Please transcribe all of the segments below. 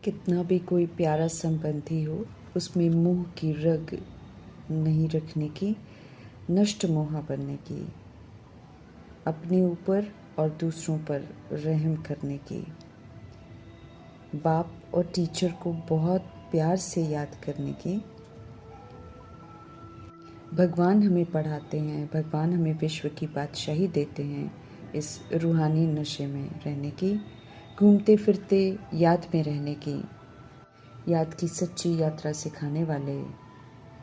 कितना भी कोई प्यारा संबंधी हो, उसमें मोह की रग नहीं रखने की, नष्ट मोह बनने की, अपने ऊपर और दूसरों पर रहम करने की, बाप और टीचर को बहुत प्यार से याद करने की। भगवान हमें पढ़ाते हैं, भगवान हमें विश्व की बादशाही देते हैं, इस रूहानी नशे में रहने की, घूमते फिरते याद में रहने की, याद की सच्ची यात्रा सिखाने वाले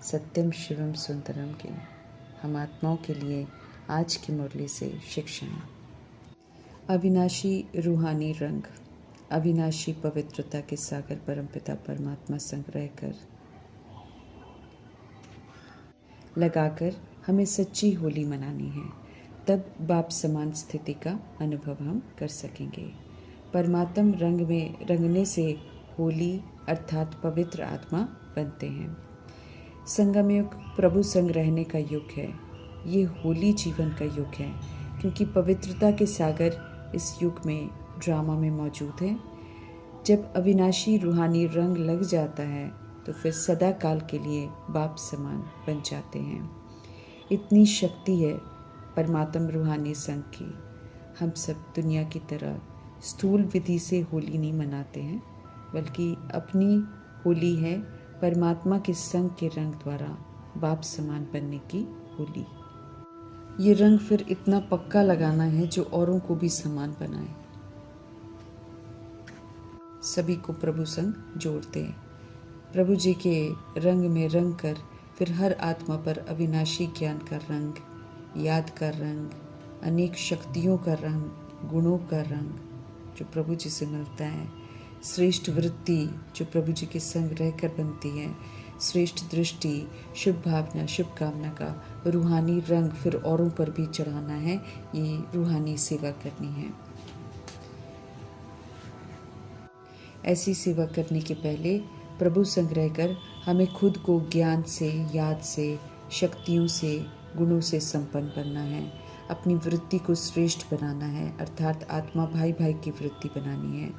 सत्यम शिवम सुंदरम के हम आत्माओं के लिए आज की मुरली से शिक्षाएं। अविनाशी रूहानी रंग, अविनाशी पवित्रता के सागर परमपिता परमात्मा संग्रह कर लगाकर हमें सच्ची होली मनानी है, तब बाप समान स्थिति का अनुभव हम कर सकेंगे। परमात्म रंग में रंगने से होली अर्थात पवित्र आत्मा बनते हैं। संगम युग प्रभु संग रहने का युग है। ये होली जीवन का युग है, क्योंकि पवित्रता के सागर इस युग में ड्रामा में मौजूद हैं। जब अविनाशी रूहानी रंग लग जाता है तो फिर सदा काल के लिए बाप समान बन जाते हैं। इतनी शक्ति है परमात्म रूहानी संग की। हम सब दुनिया की तरह स्थूल विधि से होली नहीं मनाते हैं, बल्कि अपनी होली है परमात्मा के संग के रंग द्वारा बाप समान बनने की होली। ये रंग फिर इतना पक्का लगाना है जो औरों को भी समान बनाए, सभी को प्रभु संग जोड़ते। प्रभु जी के रंग में रंग कर फिर हर आत्मा पर अविनाशी ज्ञान का रंग, याद का रंग, अनेक शक्तियों का रंग, गुणों का रंग जो प्रभु जी से मिलता है, श्रेष्ठ वृत्ति जो प्रभु जी के संग रहकर बनती है, श्रेष्ठ दृष्टि, शुभ भावना, शुभ कामना का रूहानी रंग फिर औरों पर भी चढ़ाना है। ये रूहानी सेवा करनी है। ऐसी सेवा करने के पहले प्रभु संग्रह कर हमें खुद को ज्ञान से, याद से, शक्तियों से, गुणों से संपन्न बनना है। अपनी वृत्ति को श्रेष्ठ बनाना है, अर्थात आत्मा भाई भाई की वृत्ति बनानी है,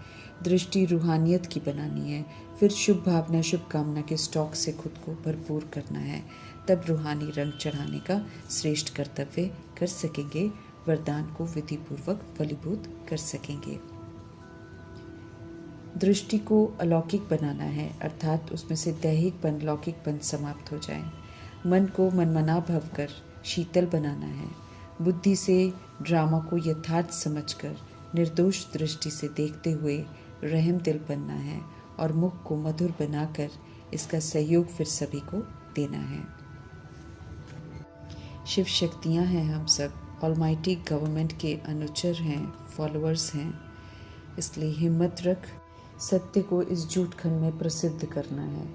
दृष्टि रूहानियत की बनानी है, फिर शुभ भावना, शुभ कामना के स्टॉक से खुद को भरपूर करना है। तब रूहानी रंग चढ़ाने का श्रेष्ठ कर्तव्य कर सकेंगे, वरदान को विधिपूर्वक फलीभूत कर सकेंगे। दृष्टि को अलौकिक बनाना है, अर्थात उसमें से दैहिकपन, लौकिकपन समाप्त हो जाए। मन को मनमना भव कर शीतल बनाना है। बुद्धि से ड्रामा को यथार्थ समझकर निर्दोष दृष्टि से देखते हुए रहम दिल बनना है, और मुख को मधुर बनाकर इसका सहयोग फिर सभी को देना है। शिव शक्तियाँ हैं हम सब, ऑलमाइटी गवर्नमेंट के अनुचर हैं, फॉलोअर्स हैं, इसलिए हिम्मत रख, सत्य को इस झूठ खंड में प्रसिद्ध करना है।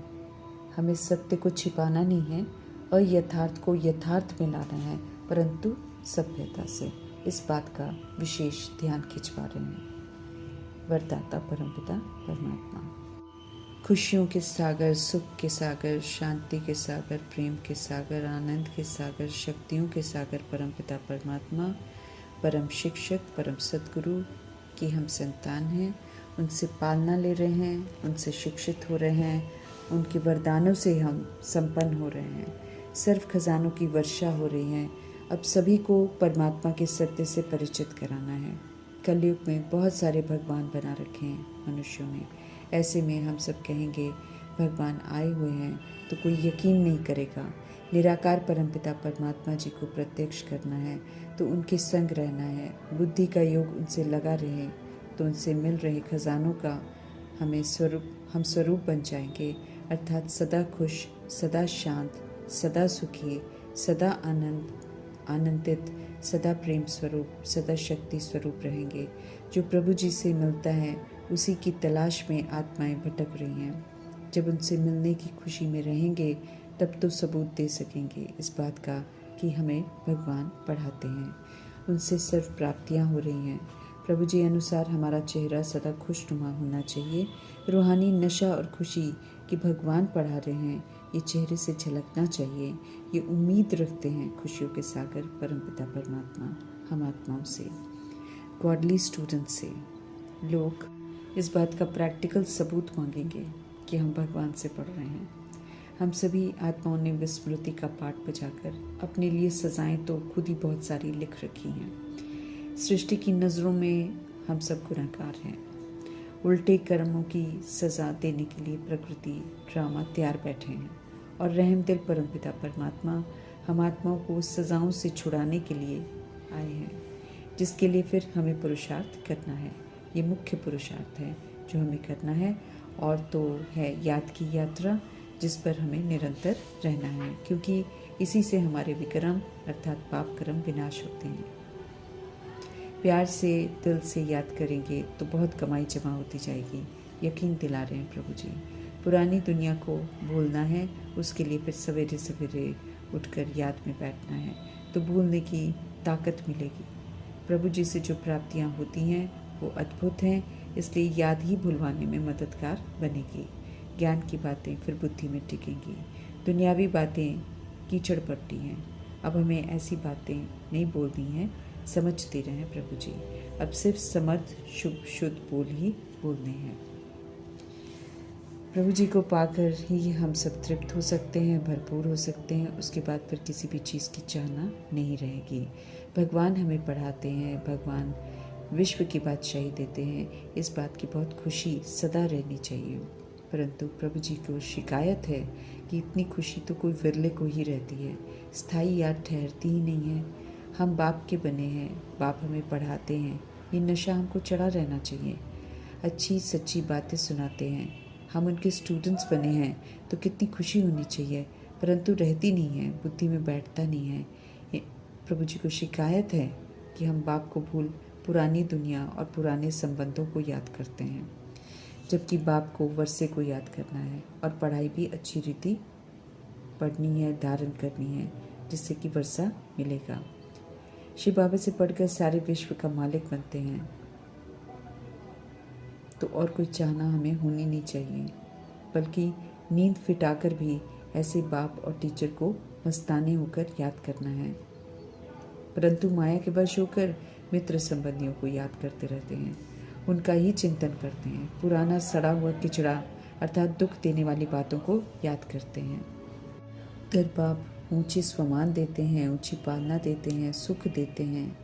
हमें सत्य को छिपाना नहीं है, अयथार्थ को यथार्थ में लाना है, परंतु सभ्यता से। इस बात का विशेष ध्यान खिंचवा रहे हैं वरदाता परमपिता परमात्मा। खुशियों के सागर, सुख के सागर, शांति के सागर, प्रेम के सागर, आनंद के सागर, शक्तियों के सागर परमपिता परमात्मा, परम शिक्षक, परम सद्गुरु की हम संतान हैं। उनसे पालना ले रहे हैं, उनसे शिक्षित हो रहे हैं, उनके वरदानों से हम संपन्न हो रहे हैं। सर्व खजानों की वर्षा हो रही है। अब सभी को परमात्मा के सत्य से परिचित कराना है। कलयुग में बहुत सारे भगवान बना रखे हैं मनुष्यों ने। ऐसे में हम सब कहेंगे भगवान आए हुए हैं, तो कोई यकीन नहीं करेगा। निराकार परमपिता परमात्मा जी को प्रत्यक्ष करना है तो उनके संग रहना है। बुद्धि का योग उनसे लगा रहे तो उनसे मिल रहे खजानों का हम स्वरूप बन जाएंगे, अर्थात सदा खुश, सदा शांत, सदा सुखी, सदा आनंदित, सदा प्रेम स्वरूप, सदा शक्ति स्वरूप रहेंगे। जो प्रभु जी से मिलता है उसी की तलाश में आत्माएं भटक रही हैं। जब उनसे मिलने की खुशी में रहेंगे तब तो सबूत दे सकेंगे इस बात का कि हमें भगवान पढ़ाते हैं। उनसे सर्व प्राप्तियाँ हो रही हैं। प्रभु जी अनुसार हमारा चेहरा सदा खुशनुमा होना चाहिए। रूहानी नशा और खुशी कि भगवान पढ़ा रहे हैं ये चेहरे से झलकना चाहिए। ये उम्मीद रखते हैं खुशियों के सागर परमपिता परमात्मा हम आत्माओं से, गॉडली स्टूडेंट से। लोग इस बात का प्रैक्टिकल सबूत मांगेंगे कि हम भगवान से पढ़ रहे हैं। हम सभी आत्माओं ने विस्मृति का पाठ बजाकर अपने लिए सजाएं तो खुद ही बहुत सारी लिख रखी हैं। सृष्टि की नज़रों में हम सब गुनहगार हैं। उल्टे कर्मों की सज़ा देने के लिए प्रकृति ड्रामा तैयार बैठे हैं और रहमदिल परमपिता परमात्मा हम आत्माओं को सज़ाओं से छुड़ाने के लिए आए हैं, जिसके लिए फिर हमें पुरुषार्थ करना है। ये मुख्य पुरुषार्थ है जो हमें करना है, और तो है याद की यात्रा जिस पर हमें निरंतर रहना है, क्योंकि इसी से हमारे विक्रम अर्थात पाप कर्म विनाश होते हैं। प्यार से दिल से याद करेंगे तो बहुत कमाई जमा होती जाएगी, यकीन दिला रहे हैं प्रभु जी। पुरानी दुनिया को भूलना है, उसके लिए फिर सवेरे सवेरे उठकर याद में बैठना है तो भूलने की ताकत मिलेगी। प्रभु जी से जो प्राप्तियां होती हैं वो अद्भुत हैं, इसलिए याद ही भुलवाने में मददगार बनेगी। ज्ञान की बातें फिर बुद्धि में टिकेंगी। दुनियावी बातें कीचड़ पड़ती हैं, अब हमें ऐसी बातें नहीं बोलनी हैं, समझते रहें प्रभु जी। अब सिर्फ समर्थ शुभ शुद्ध बोल ही बोलने हैं। प्रभु जी को पाकर ही हम सब तृप्त हो सकते हैं, भरपूर हो सकते हैं। उसके बाद फिर किसी भी चीज़ की चाहना नहीं रहेगी। भगवान हमें पढ़ाते हैं, भगवान विश्व की बादशाही देते हैं, इस बात की बहुत खुशी सदा रहनी चाहिए। परंतु प्रभु जी को शिकायत है कि इतनी खुशी तो कोई विरले को ही रहती है, स्थायी याद ठहरती ही नहीं है। हम बाप के बने हैं, बाप हमें पढ़ाते हैं, ये नशा हमको चढ़ा रहना चाहिए। अच्छी सच्ची बातें सुनाते हैं, हम उनके स्टूडेंट्स बने हैं तो कितनी खुशी होनी चाहिए, परंतु रहती नहीं है, बुद्धि में बैठता नहीं है। प्रभु जी को शिकायत है कि हम बाप को भूल पुरानी दुनिया और पुराने संबंधों को याद करते हैं, जबकि बाप को वर्षे को याद करना है और पढ़ाई भी अच्छी रीति पढ़नी है, धारण करनी है, जिससे कि वर्षा मिलेगा। शिव बाबा से पढ़कर सारे विश्व का मालिक बनते हैं तो और कोई चाहना हमें होनी नहीं चाहिए, बल्कि नींद फिटाकर भी ऐसे बाप और टीचर को मस्ताने होकर याद करना है। परंतु माया के वश होकर मित्र संबंधियों को याद करते रहते हैं, उनका ही चिंतन करते हैं, पुराना सड़ा हुआ किचड़ा अर्थात दुख देने वाली बातों को याद करते हैं। उधर बाप ऊंचे स्वमान देते हैं, ऊंची पालना देते हैं, सुख देते हैं,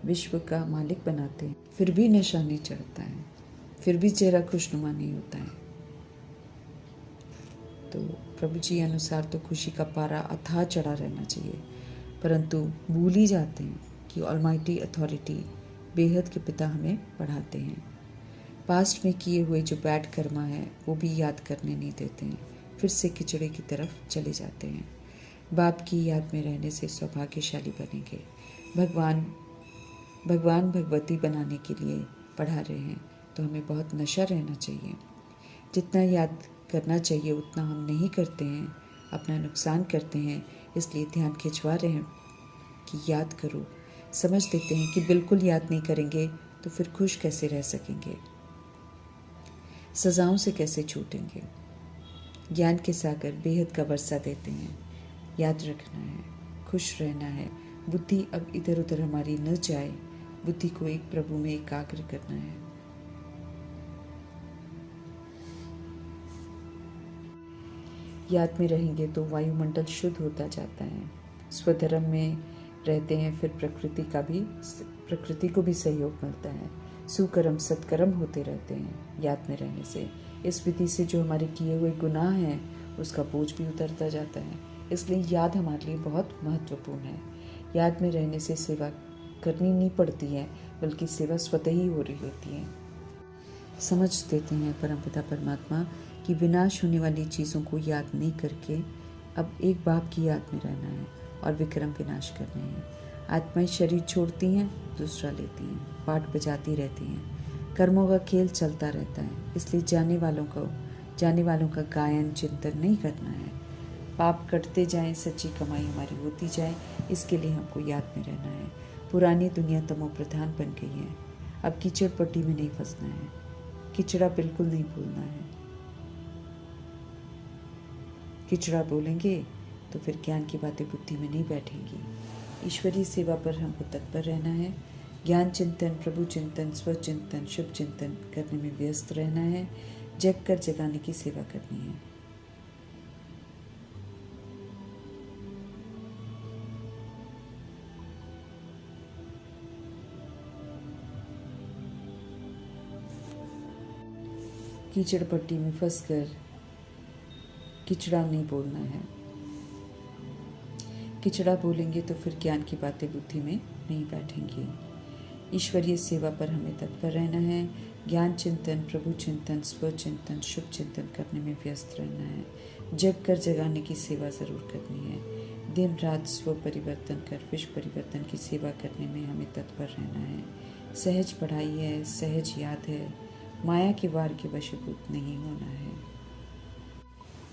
विश्व का मालिक बनाते हैं, फिर भी नशा नहीं चढ़ता है, फिर भी चेहरा खुशनुमा नहीं होता है। तो प्रभु जी अनुसार तो खुशी का पारा अथाह चढ़ा रहना चाहिए, परंतु भूल ही जाते हैं कि ऑलमाइटी अथॉरिटी बेहद के पिता हमें पढ़ाते हैं। पास्ट में किए हुए जो बैड कर्मा है वो भी याद करने नहीं देते हैं, फिर से किचड़े की तरफ चले जाते हैं। बाप की याद में रहने से सौभाग्यशाली बनेंगे। भगवान भगवती बनाने के लिए पढ़ा रहे हैं तो हमें बहुत नशा रहना चाहिए। जितना याद करना चाहिए उतना हम नहीं करते हैं, अपना नुकसान करते हैं, इसलिए ध्यान खिंचवा रहे हैं कि याद करो। समझ देते हैं कि बिल्कुल याद नहीं करेंगे तो फिर खुश कैसे रह सकेंगे, सजाओं से कैसे छूटेंगे। ज्ञान के सागर बेहद का वर्षा देते हैं, याद रखना है, खुश रहना है। बुद्धि अब इधर उधर हमारी न जाए, बुद्धि को एक प्रभु में एकाग्र करना है। याद में रहेंगे तो वायुमंडल शुद्ध होता जाता है, स्वधर्म में रहते हैं, फिर प्रकृति को भी सहयोग मिलता है, सुकर्म सत्कर्म होते रहते हैं याद में रहने से। इस विधि से जो हमारे किए हुए गुनाह हैं उसका बोझ भी उतरता जाता है, इसलिए याद हमारे लिए बहुत महत्वपूर्ण है। याद में रहने से सेवा करनी नहीं पड़ती है, बल्कि सेवा स्वतः ही हो रही होती है। समझ देते हैं परमपिता परमात्मा कि विनाश होने वाली चीज़ों को याद नहीं करके अब एक बाप की याद में रहना है और विक्रम विनाश करने हैं। आत्माएं शरीर छोड़ती हैं, दूसरा लेती हैं, पाठ बजाती रहती हैं, कर्मों का खेल चलता रहता है, इसलिए जाने वालों का गायन चिंतन नहीं करना है। पाप कटते जाएं, सच्ची कमाई हमारी होती जाए, इसके लिए हमको याद में रहना है। पुरानी दुनिया तमो प्रधान बन गई है, अब कीचड़ पट्टी में नहीं फंसना है, किचड़ा बिल्कुल नहीं बोलना है। किचड़ा बोलेंगे तो फिर ज्ञान की बातें बुद्धि में नहीं बैठेंगी। ईश्वरीय सेवा पर हमको तत्पर रहना है, ज्ञान चिंतन, प्रभु चिंतन, स्व चिंतन, शुभ चिंतन करने में व्यस्त रहना है। जग कर जगाने की सेवा करनी है। कीचड़ पट्टी में फंसकर किचड़ा नहीं बोलना है। किचड़ा बोलेंगे तो फिर ज्ञान की बातें बुद्धि में नहीं बैठेंगी। ईश्वरीय सेवा पर हमें तत्पर रहना है। ज्ञान चिंतन, प्रभु चिंतन, स्व चिंतन, शुभ चिंतन करने में व्यस्त रहना है। जग कर जगाने की सेवा ज़रूर करनी है। दिन रात स्व परिवर्तन कर विश्व परिवर्तन की सेवा करने में हमें तत्पर रहना है। सहज पढ़ाई है, सहज याद है, माया के वार के वशीभूत नहीं होना है।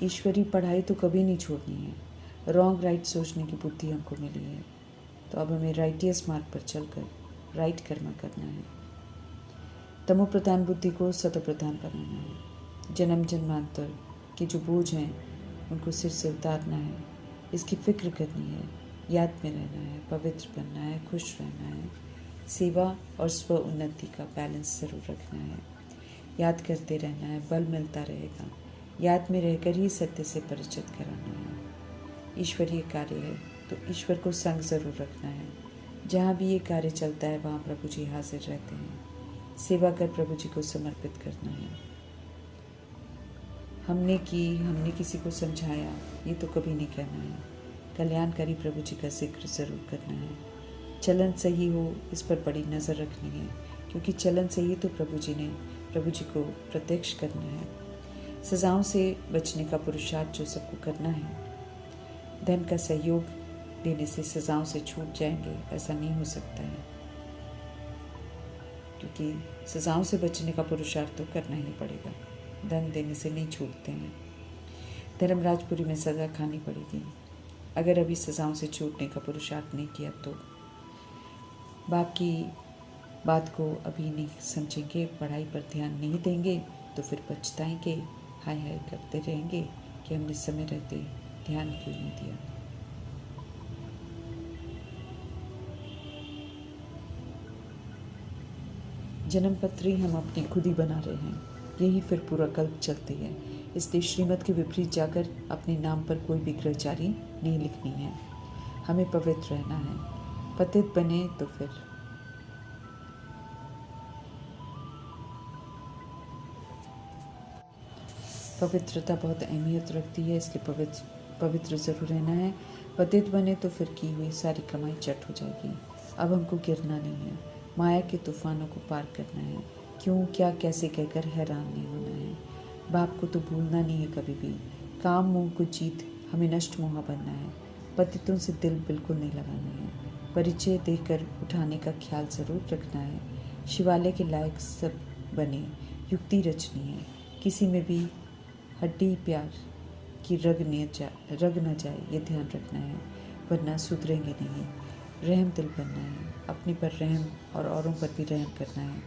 ईश्वरी पढ़ाई तो कभी नहीं छोड़नी है। रॉन्ग राइट सोचने की बुद्धि हमको मिली है, तो अब हमें राइटियस मार्ग पर चलकर राइट कर्म करना है। तमो प्रधान बुद्धि को सतो प्रधान बनाना है। जन्म जन्मांतर के जो बोझ हैं उनको सिर से उतारना है। इसकी फिक्र करनी है, याद में रहना है, पवित्र बनना है, खुश रहना है। सेवा और स्व उन्नति का बैलेंस ज़रूर रखना है। याद करते रहना है, बल मिलता रहेगा। याद में रहकर ही सत्य से परिचित कराना है। ईश्वरीय कार्य है तो ईश्वर को संग ज़रूर रखना है। जहाँ भी ये कार्य चलता है वहाँ प्रभु जी हाजिर रहते हैं। सेवा कर प्रभु जी को समर्पित करना है। हमने किसी को समझाया, ये तो कभी नहीं कहना है। कल्याणकारी प्रभु जी का जिक्र ज़रूर करना है। चलन सही हो, इस पर बड़ी नज़र रखनी है, क्योंकि चलन से ही तो प्रभु जी को प्रत्यक्ष करना है। सजाओं से बचने का पुरुषार्थ जो सबको करना है। धन का सहयोग देने से सजाओं से छूट जाएंगे, ऐसा नहीं हो सकता है, क्योंकि सजाओं से बचने का पुरुषार्थ तो करना ही पड़ेगा। धन देने से नहीं छूटते हैं। धर्मराजपुरी में सज़ा खानी पड़ेगी। अगर अभी सजाओं से छूटने का पुरुषार्थ नहीं किया तो बाप की बात को अभी नहीं समझेंगे, पढ़ाई पर ध्यान नहीं देंगे तो फिर पछताएंगे, हाय हाय करते रहेंगे कि हमने समय रहते ध्यान क्यों नहीं दिया। जन्म पत्री हम अपनी खुद ही बना रहे हैं, यही फिर पूरा कल्प चलती है। इसलिए श्रीमत के विपरीत जाकर अपने नाम पर कोई भी ग्रहचारी नहीं लिखनी है। हमें पवित्र रहना है। पतित बने तो फिर पवित्रता बहुत अहमियत रखती है, इसलिए पवित्र ज़रूर रहना है। पतित बने तो फिर की हुई सारी कमाई चट हो जाएगी। अब हमको गिरना नहीं है, माया के तूफानों को पार करना है। क्यों, क्या, कैसे कहकर हैरान नहीं होना है। बाप को तो भूलना नहीं है कभी भी। काम मोह को जीत हमें नष्ट मोहा बनना है। पतितों से दिल बिल्कुल नहीं लगाना है। परिचय देकर उठाने का ख्याल ज़रूर रखना है। शिवालय के लायक सब बने, युक्ति रचनी है। किसी में भी हड्डी प्यार की रग न जाए, ये ध्यान रखना है, वरना सुधरेंगे नहीं। रहम दिल बनना है, अपने पर रहम और औरों पर भी रहम करना है।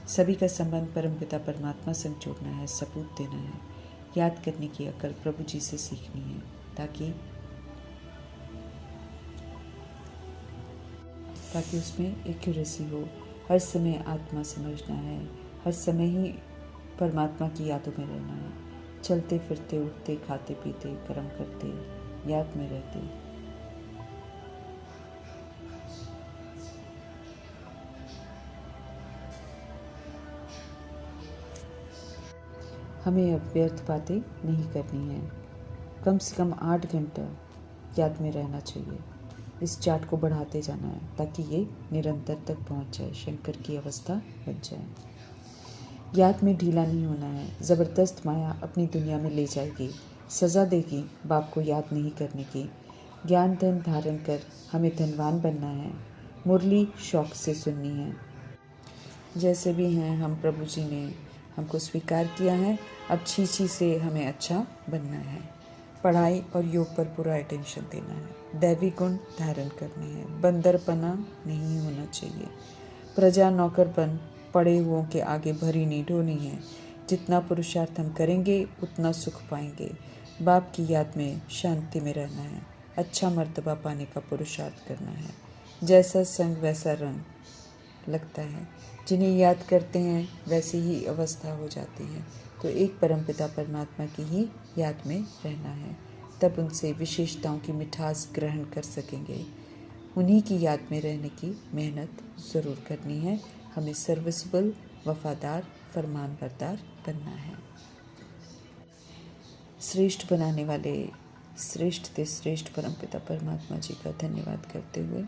सभी का संबंध परमपिता परमात्मा संग जोड़ना है, सबूत देना है। याद करने की अकल प्रभु जी से सीखनी है, ताकि उसमें एक्यूरेसी हो। हर समय आत्मा समझना है, हर समय ही परमात्मा की यादों में रहना है। चलते फिरते, उठते, खाते पीते, कर्म करते, याद में रहते। हमें अब व्यर्थ बातें नहीं करनी है। कम से कम 8 घंटा याद में रहना चाहिए। इस चार्ट को बढ़ाते जाना है ताकि ये निरंतर तक पहुंच जाए, शंकर की अवस्था बन जाए। याद में ढीला नहीं होना है। ज़बरदस्त माया अपनी दुनिया में ले जाएगी, सज़ा देगी बाप को याद नहीं करने की। ज्ञान धन धारण कर हमें धनवान बनना है। मुरली शौक से सुननी है। जैसे भी हैं हम, प्रभु जी ने हमको स्वीकार किया है। अब छी से हमें अच्छा बनना है। पढ़ाई और योग पर पूरा अटेंशन देना है। दैवी गुण धारण करने हैं। बंदरपना नहीं होना चाहिए। प्रजा नौकर बन पड़े हुओं के आगे भरी नहीं ढोनी है। जितना पुरुषार्थ हम करेंगे उतना सुख पाएंगे। बाप की याद में शांति में रहना है। अच्छा मर्तबा पाने का पुरुषार्थ करना है। जैसा संग वैसा रंग, लगता है। जिन्हें याद करते हैं वैसी ही अवस्था हो जाती है, तो एक परमपिता परमात्मा की ही याद में रहना है। तब उनसे विशेषताओं की मिठास ग्रहण कर सकेंगे। उन्हीं की याद में रहने की मेहनत ज़रूर करनी है। हमें सर्विसेबल, वफादार, फरमानबरदार बनना है। श्रेष्ठ बनाने वाले श्रेष्ठ से श्रेष्ठ परमपिता परमात्मा जी का धन्यवाद करते हुए